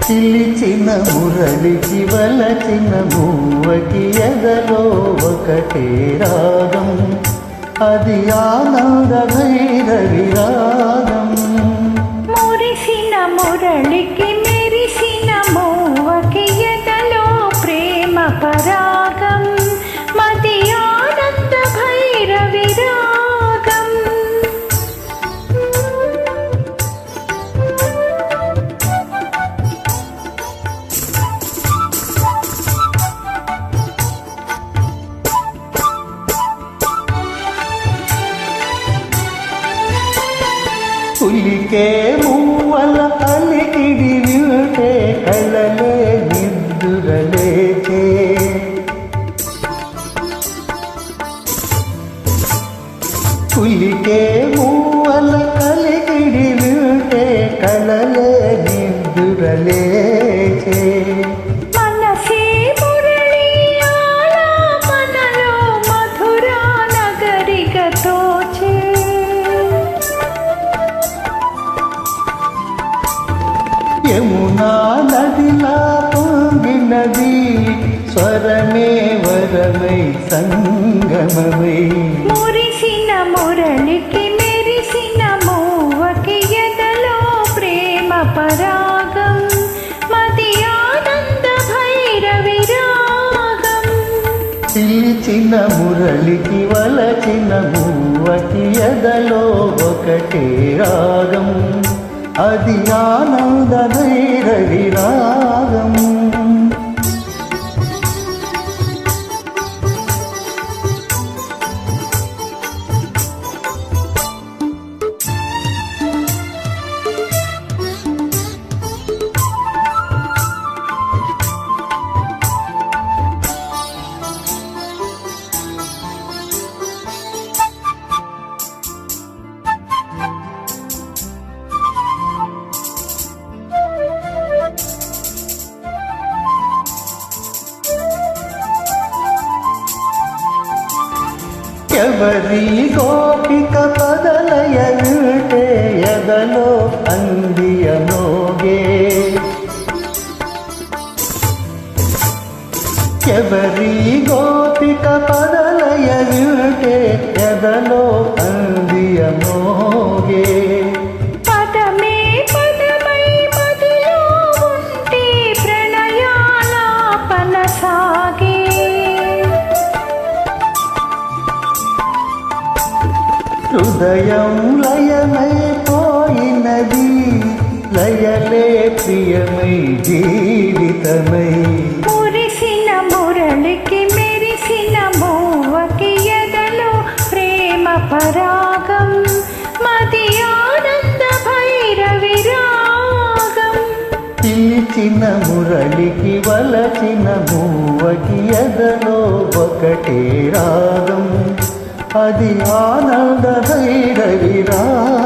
పిలిచిన మురళికి వలచిన మూవకి ఎదలో ఒకటే రాగం, అది ఆనంద భైరవి రాగం. మురిసిన మురళికి మెరిసిన మూవకి ఎదలో ప్రేమ పరాగం, మది ఆనంద భైరవి రాగం. పులికే మూవల అలికిడి వింటే కళ్ళలే నిద్దురలేచే, పులికే మూవల అలికిడి వింటే కళ్ళలే నిద్దురలేచే. మనసే మురళి ఆలాపనలో మధురా నగరిగా తోచే, యమునా నదిలా పొంగినది స్వరమే వరమై సంగమమై. మురిసిన మురళికి మెరిసిన మూవకి ఎదలో ప్రేమ పరాగం, మది ఆనంద భైరవి రాగం. పిలిచిన మురళికి వలచిన మూవకి ఎదలో ఒకటే రాగం, అది ఆనంద భైరవి రాగం. ఎవరి గోపిక పదలయ వింటే ఎదలో అందియనోగే, ఎవరి గోపిక పదలయ వింటే ఎదలో అందియనోగే. పదమే పదమై మదిలో ఉంటే ప్రణయాలాపన సాగే, హృదయం లయమైపోయినది లయలే ప్రియమై జీవితమై. మురిసిన మురళికి మెరిసిన మూవకి ఎదలో ప్రేమ పరాగం, మది ఆనంద భైరవి రాగం. పిలిచిన మురళికి వలచిన మూవకి ఎదలో ఒకటే రాగం, అది ఆనంద భైరవి రాగం.